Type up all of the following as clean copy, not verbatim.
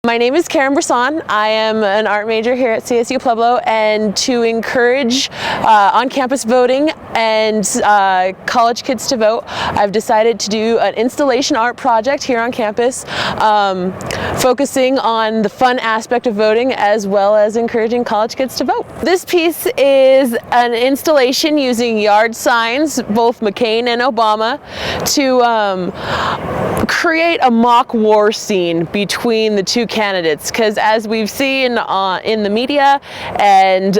My name is Bressan. I am an art major here at CSU-Pueblo, and to encourage on-campus voting and college kids to vote, I've decided to do an installation art project here on campus, focusing on the fun aspect of voting as well as encouraging college kids to vote. This piece is an installation using yard signs, both McCain and Obama, to create a mock war scene between the two candidates, because as we've seen in the media and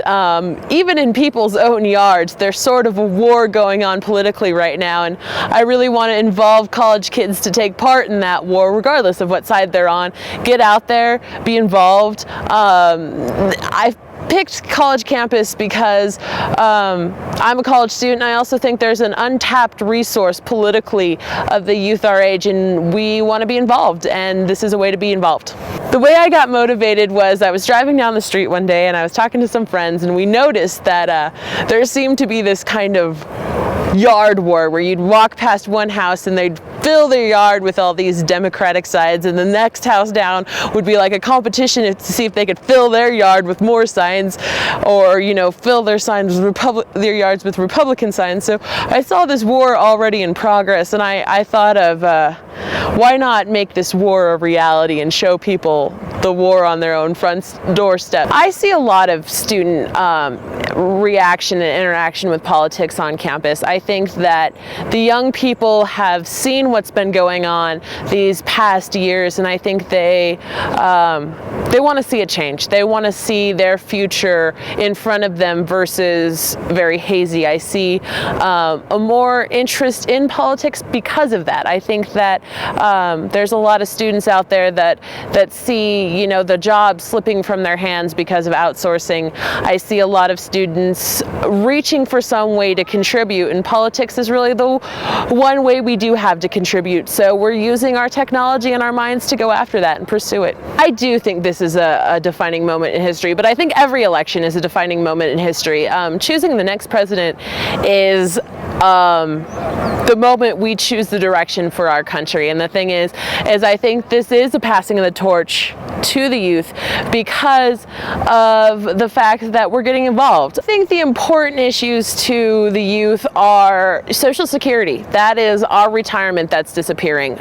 even in people's own yards, there's sort of a war going on politically right now, and I really want to involve college kids to take part in that war regardless of what side they're on. Get out there, be involved. I've picked college campus because I'm a college student. I also think there's an untapped resource politically of the youth our age, and we want to be involved, and this is a way to be involved. The way I got motivated was I was driving down the street one day and I was talking to some friends, and we noticed that there seemed to be this kind of yard war where you'd walk past one house and they'd fill their yard with all these Democratic signs, and the next house down would be like a competition to see if they could fill their yard with more signs, or fill their their yards with Republican signs. So I saw this war already in progress, and I thought of why not make this war a reality and show people the war on their own front doorstep. I see a lot of student reaction and interaction with politics on campus. I think that the young people have seen what's been going on these past years, and I think they want to see a change. They want to see their future in front of them versus very hazy. I see a more interest in politics because of that. I think that there's a lot of students out there that see the jobs slipping from their hands because of outsourcing. I see a lot of students reaching for some way to contribute, and politics is really the one way we do have to contribute. So we're using our technology and our minds to go after that and pursue it. I do think this is a defining moment in history, but I think every election is a defining moment in history. Choosing the next president is the moment we choose the direction for our country. And the thing is I think this is a passing of the torch to the youth because of the fact that we're getting involved. I think the important issues to the youth are Social Security. That is our retirement that's disappearing.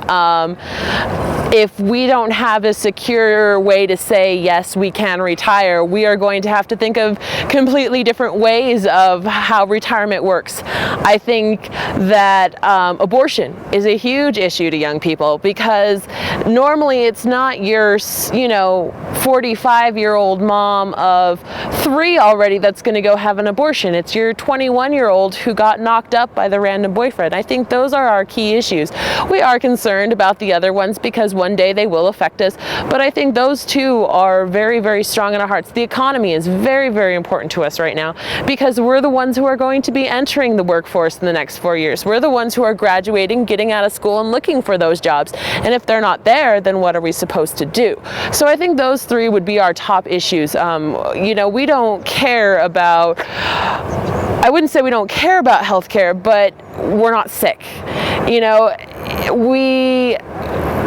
If we don't have a secure way to say, yes, we can retire, we are going to have to think of completely different ways of how retirement works. I think that abortion is a huge issue to young people, because normally it's not your 45-year-old mom of 3 already that's going to go have an abortion. It's your 21-year-old who got knocked up by the random boyfriend. I think those are our key issues. We are concerned about the other ones because one day they will affect us, but I think those two are very, very strong in our hearts. The economy is very, very important to us right now because we're the ones who are going to be entering the workforce in the next 4 years. We're the ones who are graduating, getting out of school, and looking for those jobs. And if they're not there, then what are we supposed to do? So I think those 3 would be our top issues. We don't care about, I wouldn't say we don't care about healthcare, but we're not sick.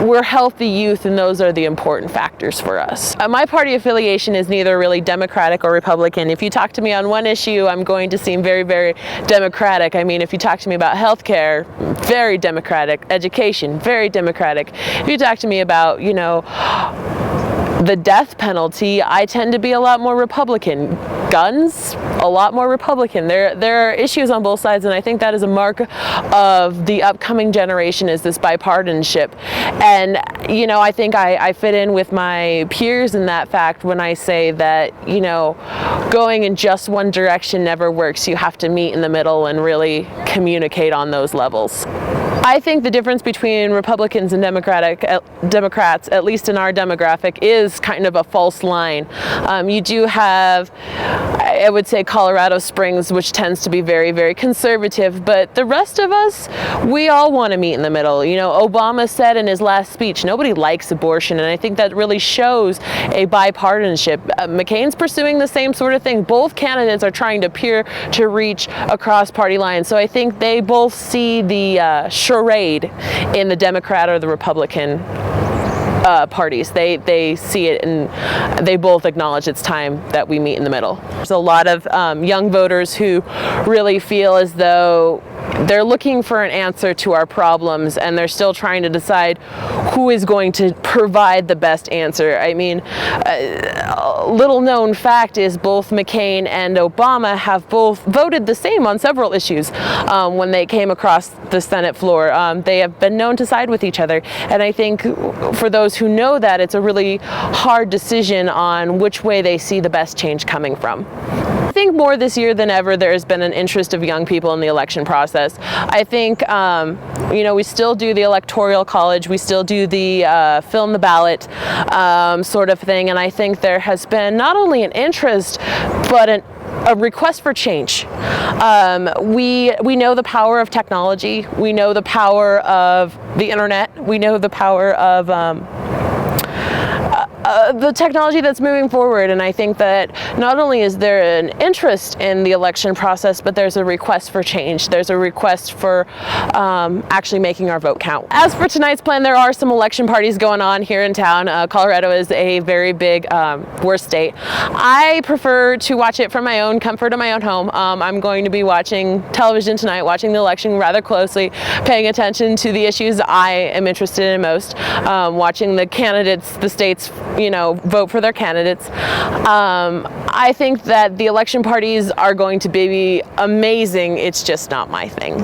We're healthy youth, and those are the important factors for us. My party affiliation is neither really Democratic or Republican. If you talk to me on one issue, I'm going to seem very, very Democratic. I mean, if you talk to me about healthcare, very Democratic. Education, very Democratic. If you talk to me about, the death penalty, I tend to be a lot more Republican. Guns, a lot more Republican. There are issues on both sides, and I think that is a mark of the upcoming generation, is this bipartisanship. And I think I fit in with my peers in that fact when I say that going in just one direction never works. You have to meet in the middle and really communicate on those levels. I think the difference between Republicans and Democrats, at least in our demographic, is kind of a false line. You do have, I would say, Colorado Springs, which tends to be very, very conservative, but the rest of us, we all want to meet in the middle. Obama said in his last speech, nobody likes abortion, and I think that really shows a bipartisanship. McCain's pursuing the same sort of thing. Both candidates are trying to reach across party lines, so I think they both see the charade in the Democrat or the Republican parties. They see it, and they both acknowledge it's time that we meet in the middle. There's a lot of young voters who really feel as though they're looking for an answer to our problems, and they're still trying to decide who is going to provide the best answer. I mean, a little known fact is both McCain and Obama have both voted the same on several issues when they came across the Senate floor. They have been known to side with each other, and I think for those who know that, it's a really hard decision on which way they see the best change coming from. I think more this year than ever there has been an interest of young people in the election process. I think we still do the electoral college, we still do the film the ballot sort of thing, and I think there has been not only an interest but a request for change. We know the power of technology, we know the power of the internet, we know the power of the technology that's moving forward, and I think that not only is there an interest in the election process, but there's a request for change. There's a request for actually making our vote count. As for tonight's plan, there are some election parties going on here in town. Colorado is a very big war state. I prefer to watch it from my own comfort in my own home. I'm going to be watching television tonight, watching the election rather closely, paying attention to the issues I am interested in most, watching the candidates, the states, vote for their candidates. I think that the election parties are going to be amazing. It's just not my thing.